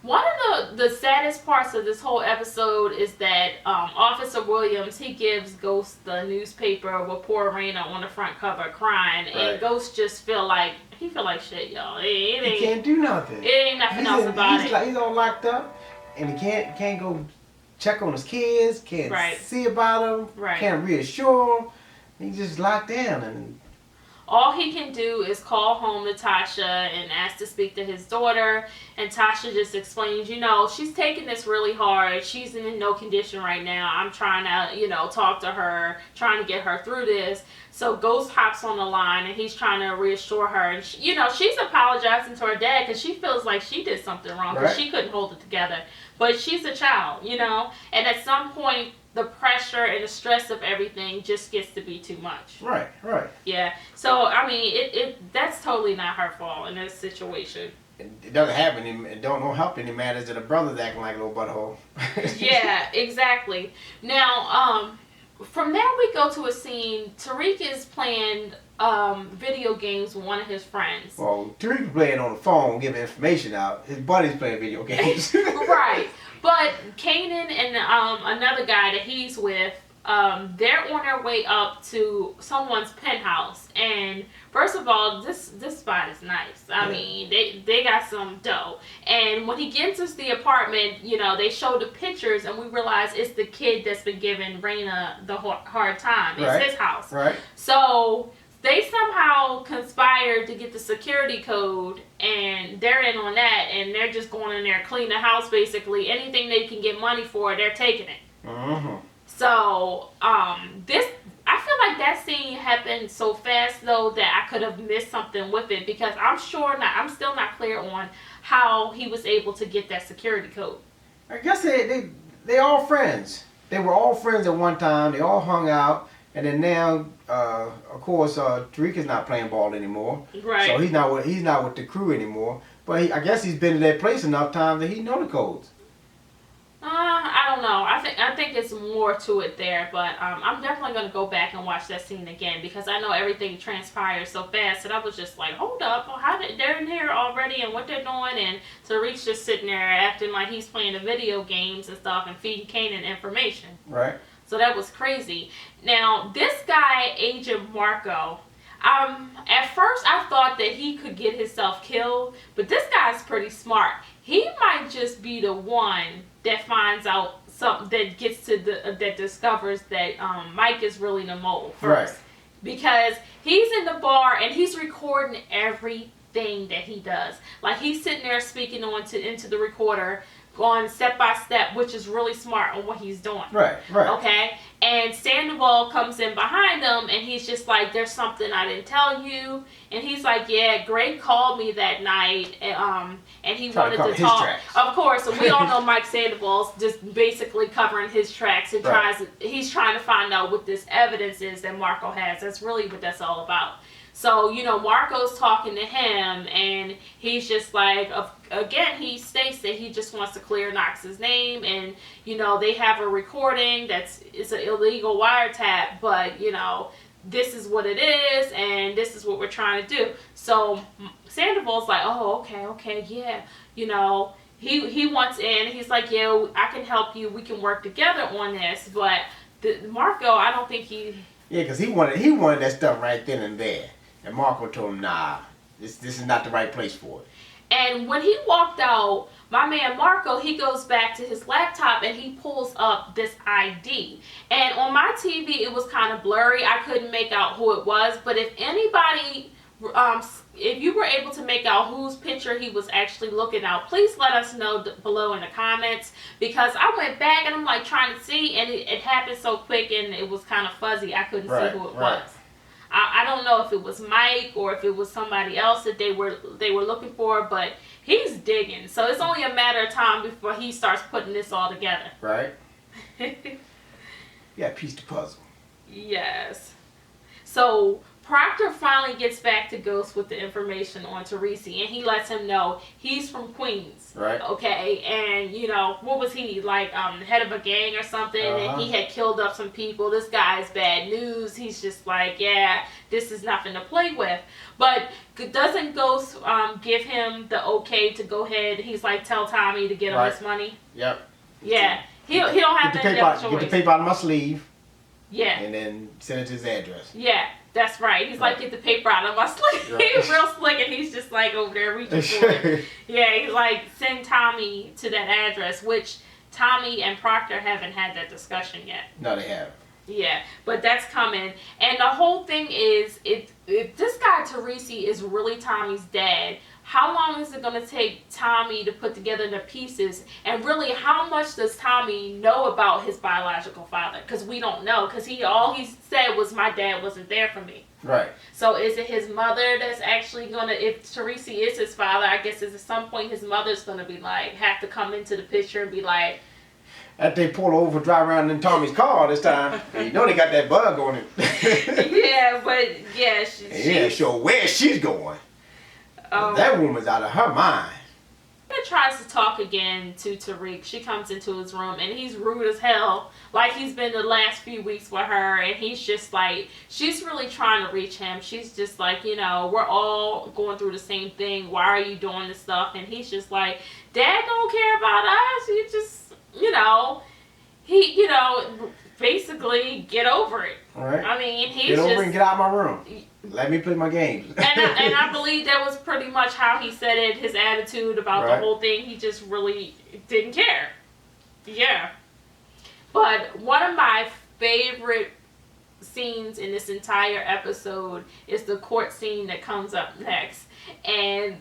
One of the saddest parts of this whole episode is that Officer Williams, he gives Ghost the newspaper with poor Raina on the front cover crying, and Ghost just feel like shit, y'all. He can't do nothing. It ain't nothing else about it. He's all locked up, and he can't go check on his kids, can't see about them, can't reassure them. He's just locked down, and all he can do is call home to Tasha and ask to speak to his daughter. And Tasha just explains, you know, she's taking this really hard. She's in no condition right now. I'm trying to, you know, talk to her, trying to get her through this. So Ghost hops on the line and he's trying to reassure her. And, you know, she's apologizing to her dad because she feels like she did something wrong because she couldn't hold it together. But she's a child, you know. And at some point, the pressure and the stress of everything just gets to be too much. Right. Yeah. So, I mean, that's totally not her fault in this situation. It doesn't happen. It don't help any matters that a brother's acting like a little butthole. Yeah, exactly. Now, from there we go to a scene. Tariq is playing video games with one of his friends. Well, Tariq playing on the phone, giving information out. His buddy's playing video games. Right. But Kanan and another guy that he's with, they're on their way up to someone's penthouse. And first of all, this spot is nice. I mean, they got some dough. And when he gets to the apartment, you know, they show the pictures and we realize it's the kid that's been giving Raina the hard time. It's his house. Right. So they somehow conspired to get the security code, and they're in on that, and they're just going in there, clean the house basically. Anything they can get money for, they're taking it. Mm-hmm. So, I feel like that scene happened so fast though that I could have missed something with it because I'm still not clear on how he was able to get that security code. I guess they all friends. They were all friends at one time. They all hung out. And then now, of course, Tariq is not playing ball anymore. Right. So he's not with the crew anymore. But I guess he's been to that place enough times that he know the codes. I don't know. I think it's more to it there, but I'm definitely gonna go back and watch that scene again because I know everything transpired so fast that I was just like, hold up, they're in here already and what they're doing, and Tariq's just sitting there acting like he's playing the video games and stuff and feeding Kanan information. Right. So that was crazy. Now, this guy, Agent Marco, at first I thought that he could get himself killed, but this guy's pretty smart. He might just be the one that finds out something that gets to that discovers that Mike is really the mole first. Right. Because he's in the bar and he's recording everything that he does. Like he's sitting there speaking into the recorder, going step by step, which is really smart on what he's doing. Right. Okay? And Sandoval comes in behind him and he's just like, there's something I didn't tell you. And he's like, yeah, Greg called me that night and he wanted to talk. Of course, and we all know Mike Sandoval's just basically covering his tracks and he's trying to find out what this evidence is that Marco has. That's really what that's all about. So, you know, Marco's talking to him, and he's just like, again, he states that he just wants to clear Knox's name, and, you know, they have a recording it's an illegal wiretap, but, you know, this is what it is, and this is what we're trying to do. So, Sandoval's like, oh, okay, yeah, you know, he wants in, he's like, yeah, I can help you, we can work together on this, but Marco, I don't think he... Yeah, because he wanted that stuff right then and there. And Marco told him, nah, this is not the right place for it. And when he walked out, my man Marco, he goes back to his laptop and he pulls up this ID. And on my TV, it was kind of blurry. I couldn't make out who it was. But if anybody if you were able to make out whose picture he was actually looking at, please let us know below in the comments, because I went back and I'm like trying to see, and it happened so quick and it was kind of fuzzy. I couldn't see who it was. I don't know if it was Mike or if it was somebody else that they were looking for, but he's digging. So it's only a matter of time before he starts putting this all together. Right. Yeah, piece the puzzle. Yes. So Proctor finally gets back to Ghost with the information on Teresi, and he lets him know he's from Queens. Right. Okay, and you know, what was he, like, head of a gang or something, and he had killed up some people. This guy's bad news. He's just like, yeah, this is nothing to play with. But doesn't Ghost give him the okay to go ahead? He's like, tell Tommy to get him his money. Yep. Yeah. He don't have to get the paper out of my sleeve. Yeah. And then send it to his address. Yeah, that's right. He's like, get the paper out of my sleeve. Right. He's real slick, and he's just like over there reaching for it. Yeah, he's like, send Tommy to that address, which Tommy and Proctor haven't had that discussion yet. No, they haven't. Yeah, but that's coming. And the whole thing is, if this guy Teresi is really Tommy's dad, how long is it going to take Tommy to put together the pieces? And really, how much does Tommy know about his biological father? Because we don't know. Because all he said was, my dad wasn't there for me. Right. So is it his mother that's actually going to, if Teresi is his father, I guess at some point his mother's going to be like, have to come into the picture and be like, after they pull over, drive around in Tommy's car this time, you know they got that bug on it. Yeah, but yeah, she ain't sure where she's going. That woman's out of her mind. She tries to talk again to Tariq. She comes into his room and he's rude as hell, like he's been the last few weeks with her, and he's just like, she's really trying to reach him. She's just like, you know, we're all going through the same thing. Why are you doing this stuff? And he's just like, Dad don't care about us. You just, you know, basically get over it. All right. I mean, he's get over and get out of my room. Let me play my games. and I believe that was pretty much how he said it, his attitude about the whole thing. He just really didn't care. Yeah. But one of my favorite scenes in this entire episode is the court scene that comes up next. And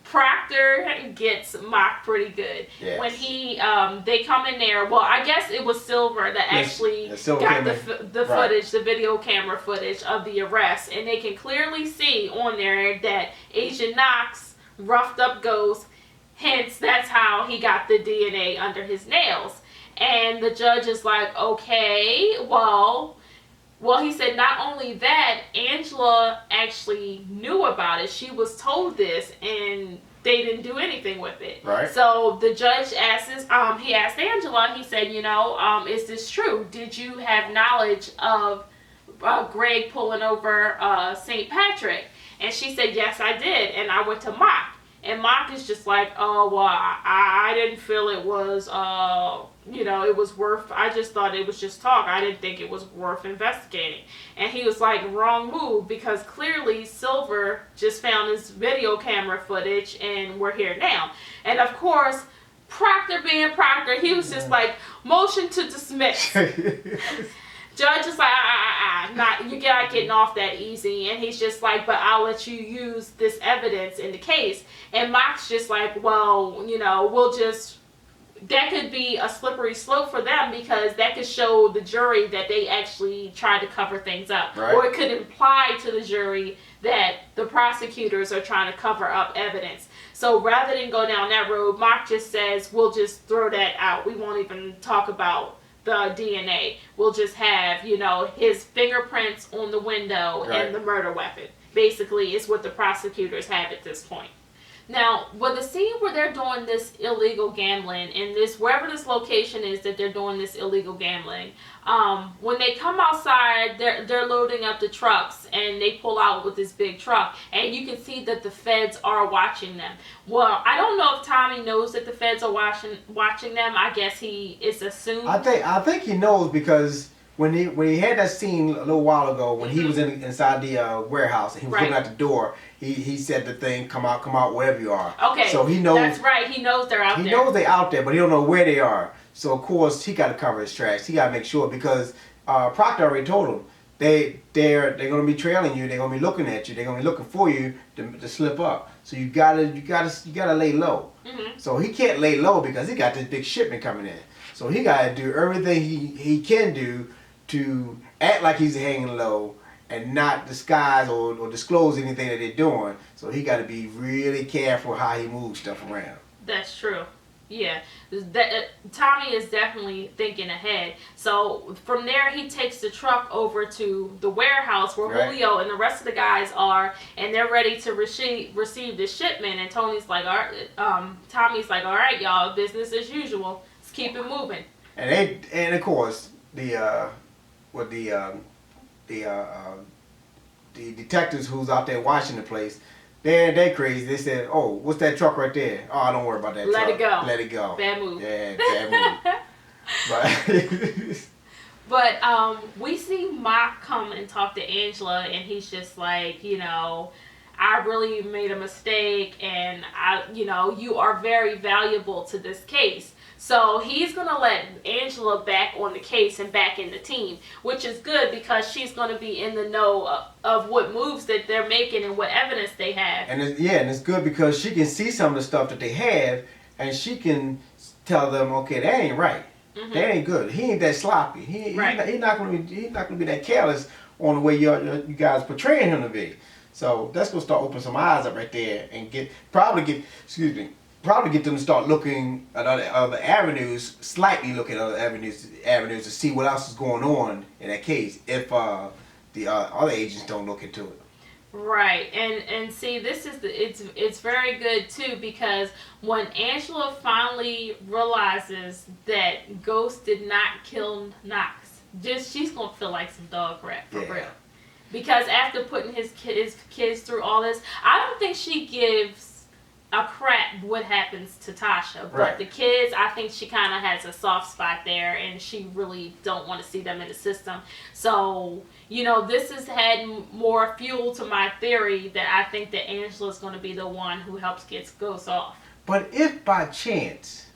Proctor gets mocked pretty good. Yes. When they come in there, well, I guess it was Silver that actually got the footage, the video camera footage of the arrest. And they can clearly see on there that Agent Knox roughed up Ghost. Hence, that's how he got the DNA under his nails. And the judge is like, okay, well, he said not only that, Angela actually knew about it. She was told this, and they didn't do anything with it. Right. So the judge asked he asked Angela, he said, you know, is this true? Did you have knowledge of Greg pulling over St. Patrick? And she said, yes, I did. And I went to Mock. And Mock is just like, oh, well, I didn't feel it was, it was worth, I just thought it was just talk. I didn't think it was worth investigating. And he was like, wrong move, because clearly Silver just found his video camera footage and we're here now. And of course, Proctor being Proctor, he was just like, motion to dismiss. Judge is like, you're not getting off that easy. And he's just like, but I'll let you use this evidence in the case. And Mock's just like, well, that could be a slippery slope for them, because that could show the jury that they actually tried to cover things up. Right. Or it could imply to the jury that the prosecutors are trying to cover up evidence. So rather than go down that road, Mock just says, we'll just throw that out. We won't even talk about the DNA. We'll just have, his fingerprints on the window and the murder weapon. Basically, is what the prosecutors have at this point. Now, with the scene where they're doing this illegal gambling, in wherever this location is that they're doing this illegal gambling, when they come outside, they're loading up the trucks, and they pull out with this big truck, and you can see that the feds are watching them. Well, I don't know if Tommy knows that the feds are watching them. I guess it's assumed. I think he knows, because when he had that scene a little while ago, when he was inside the warehouse and he was looking at the door, he said the thing, come out wherever you are. Okay. So he knows. That's right. He knows they're out there. He knows they're out there, but he don't know where they are. So of course he got to cover his tracks. He got to make sure, because Proctor already told him, they're gonna be trailing you. They're gonna be looking at you. They're gonna be looking for you to slip up. So you gotta lay low. Mm-hmm. So he can't lay low because he got this big shipment coming in. So he gotta do everything he can do to act like he's hanging low and not disguise or disclose anything that they're doing. So he got to be really careful how he moves stuff around. That's true. Yeah, Tommy is definitely thinking ahead. So from there, he takes the truck over to the warehouse where Julio and the rest of the guys are, and they're ready to receive the shipment. And Tony's like, all right, Tommy's like, all right, y'all, business as usual. Let's keep it moving. And of course the detectives who's out there watching the place. They crazy. They said, "Oh, what's that truck right there? Oh, don't worry about that truck. Let it go. Let it go. Bad move. Yeah, bad move." But we see Mock come and talk to Angela, and he's just like, I really made a mistake, and you are very valuable to this case. So he's going to let Angela back on the case and back in the team, which is good because she's going to be in the know of what moves that they're making and what evidence they have. And it's good because she can see some of the stuff that they have, and she can tell them, okay, that ain't right. Mm-hmm. That ain't good. He ain't that sloppy. He's not going to be that careless on the way you guys portraying him to be. So that's going to start opening some eyes up right there and probably get them to start looking at other avenues, slightly look at other avenues to see what else is going on in that case if the other agents don't look into it. Right, and see, this is it's very good too because when Angela finally realizes that Ghost did not kill Knox, she's gonna feel like some dog crap for real. Because after putting his kids through all this, I don't think she gives a crap what happens to Tasha, but the kids, I think she kind of has a soft spot there, and she really don't want to see them in the system. So this has had more fuel to my theory that I think that Angela's going to be the one who helps get Ghost off. But if by chance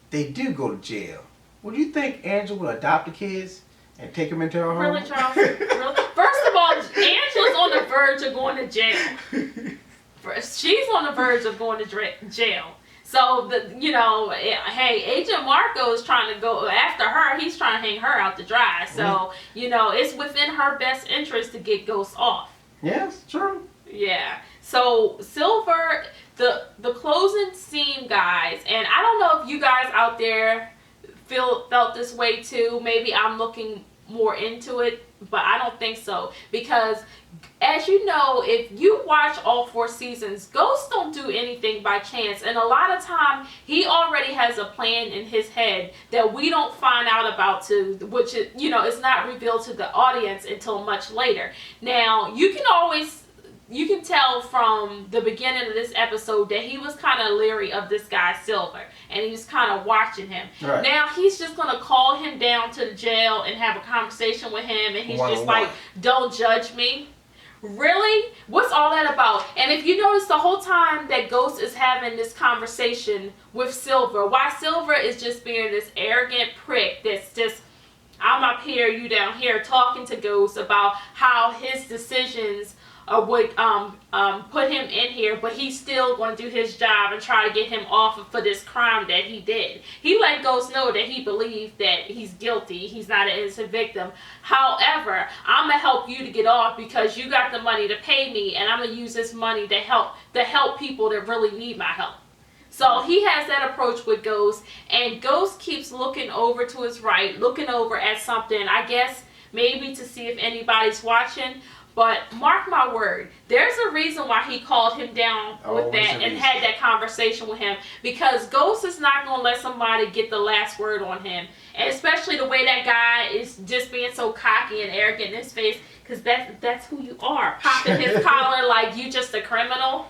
they do go to jail, would you think Angela would adopt the kids and take them into her home? Really, Charles? Really? First of all, Angela's on the verge of going to jail. She's on the verge of going to jail. So, hey, Agent Marco is trying to go after her. He's trying to hang her out to dry. So, it's within her best interest to get Ghost off. Yes, true. Yeah. So, Silver, the closing scene, guys, and I don't know if you guys out there felt this way too. Maybe I'm looking more into it, but I don't think so. Because as you know, if you watch all 4 seasons, Ghost don't do anything by chance. And a lot of time, he already has a plan in his head that we don't find out about which is, it's not revealed to the audience until much later. Now, you can tell from the beginning of this episode that he was kind of leery of this guy, Silver. And he was kind of watching him. Right. Now, he's just going to call him down to the jail and have a conversation with him. And he's just like, don't judge me. Really? What's all that about? And if you notice the whole time that Ghost is having this conversation with Silver, why Silver is just being this arrogant prick that's just, I'm up here, you down here, talking to Ghost about how his decisions would put him in here, but he's still going to do his job and try to get him off for this crime that he did. He let Ghost know that he believed that he's guilty. He's not an innocent victim. However, I'm going to help you to get off because you got the money to pay me, and I'm going to use this money to help people that really need my help. So he has that approach with Ghost, and Ghost keeps looking over to his right, looking over at something, I guess maybe to see if anybody's watching. But mark my word, there's a reason why he called him down with that and had that conversation with him. Because Ghost is not going to let somebody get the last word on him. And especially the way that guy is just being so cocky and arrogant in his face. Because that's who you are. Popping his collar like you just a criminal.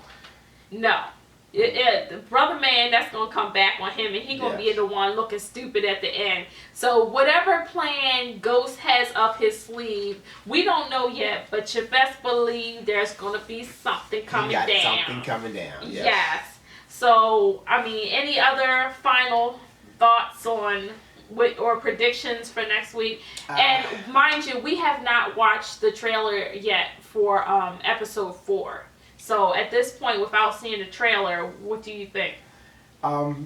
No. The brother man, that's going to come back on him, and he's going to be the one looking stupid at the end. So whatever plan Ghost has up his sleeve, we don't know yet, but you best believe there's going to be something coming down. Something coming down, yes. So, I mean, any other final thoughts on or predictions for next week? And mind you, we have not watched the trailer yet for episode 4. So at this point, without seeing the trailer, what do you think? Of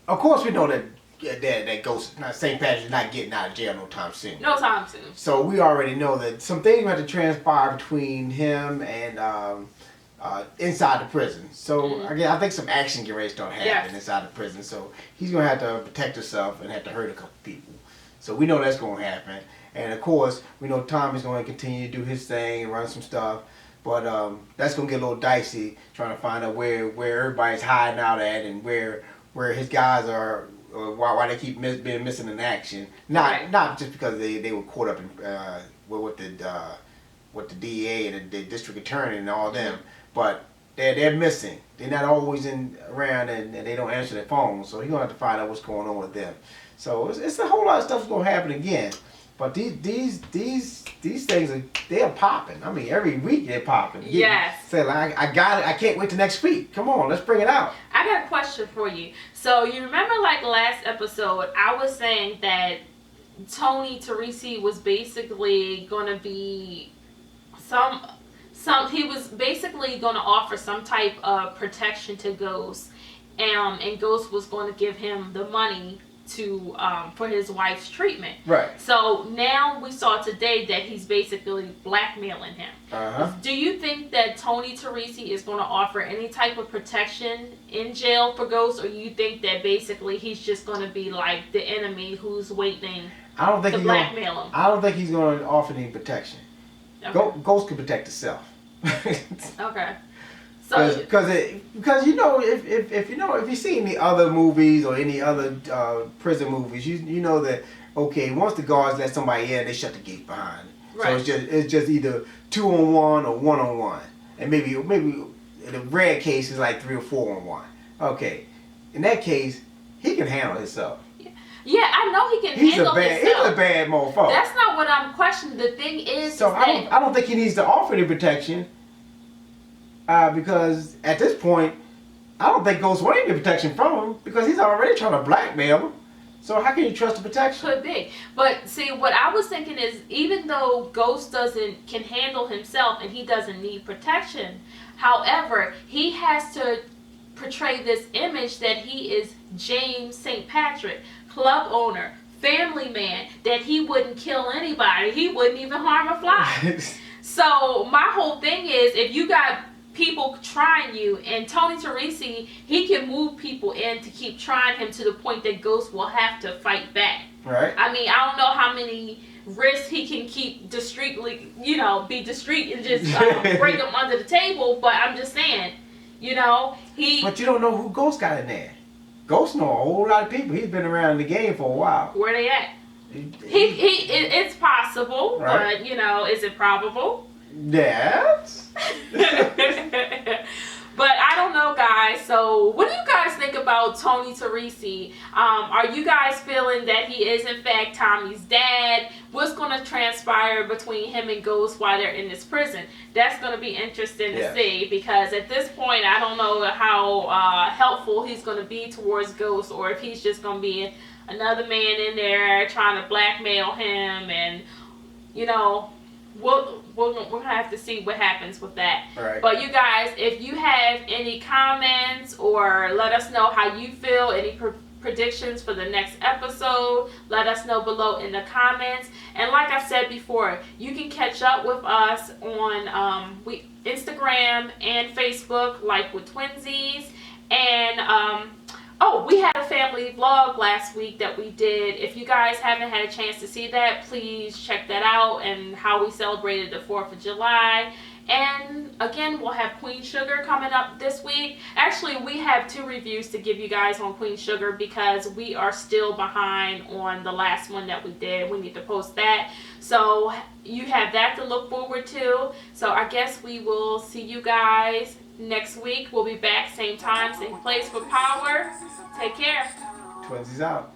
course, we know that Ghost, St. Patrick's not getting out of jail no time soon. No time soon. So we already know that some things have to transpire between him and inside the prison. So again, I think some action can really start happening inside the prison. So he's gonna have to protect himself and have to hurt a couple people. So we know that's gonna happen. And of course, we know Tommy's gonna continue to do his thing and run some stuff. But that's gonna get a little dicey trying to find out where everybody's hiding out at and where his guys are. Why they keep being missing in action? Not just because they were caught up in with the DA and the district attorney and all them, but they're missing. They're not always around and they don't answer their phones. So he's gonna have to find out what's going on with them. So it's a whole lot of stuff that's gonna happen again. But these things they're popping. I mean, every week they're popping. Yes. Say like I got it. I can't wait till next week. Come on, let's bring it out. I got a question for you. So you remember, like last episode, I was saying that Tony Teresi was basically gonna be he was basically gonna offer some type of protection to Ghost, and Ghost was going to give him the money to for his wife's treatment. Right. So now we saw today that he's basically blackmailing him. Do you think that Tony Teresi is going to offer any type of protection in jail for Ghost, or you think that basically he's just going to be like the enemy who's waiting to blackmail him? I don't think he's going to offer any protection. Okay. Ghost can protect itself. Okay. Because you know if you see any other movies or any other prison movies, you know that once the guards let somebody in, they shut the gate behind. Right. So it's just either 2-on-1 or 1-on-1, and maybe in the rare case it's like 3 or 4-on-1. Okay, in that case he can handle himself. Yeah, I know he can handle himself. He's a bad motherfucker. That's not what I'm questioning. The thing is, I don't think he needs to offer any protection. Because at this point, I don't think Ghost wants any protection from him because he's already trying to blackmail him. So how can you trust the protection? Could be. But see, what I was thinking is, even though Ghost can handle himself and he doesn't need protection, however, he has to portray this image that he is James St. Patrick, club owner, family man, that he wouldn't kill anybody. He wouldn't even harm a fly. So my whole thing is, if you got people trying you, and Tony Teresi, he can move people in to keep trying him to the point that Ghost will have to fight back. Right. I mean, I don't know how many risks he can keep discreetly, be discreet and just break them under the table, but I'm just saying, But you don't know who Ghost got in there. Ghost know a whole lot of people. He's been around the game for a while. Where they at? It's possible, right. But, is it probable? Yes. But I don't know, guys. So what do you guys think about Tony Teresi? Are you guys feeling that he is in fact Tommy's dad? What's going to transpire between him and Ghost while they're in this prison? That's going to be interesting to see, because at this point I don't know how helpful he's going to be towards Ghost, or if he's just going to be another man in there trying to blackmail him, and we're gonna have to see what happens with that. Right. But you guys, if you have any comments, or let us know how you feel, any predictions for the next episode, let us know below in the comments. And like I said before, you can catch up with us on Instagram and Facebook, like with Twinsies. And we had a family vlog last week that we did. If you guys haven't had a chance to see that, please check that out, and how we celebrated the 4th of July. And again, we'll have Queen Sugar coming up this week. Actually, we have 2 reviews to give you guys on Queen Sugar, because we are still behind on the last one that we did. We need to post that. So you have that to look forward to. So I guess we will see you guys next week. We'll be back same time, same place for Power. Take care. Twinsies out.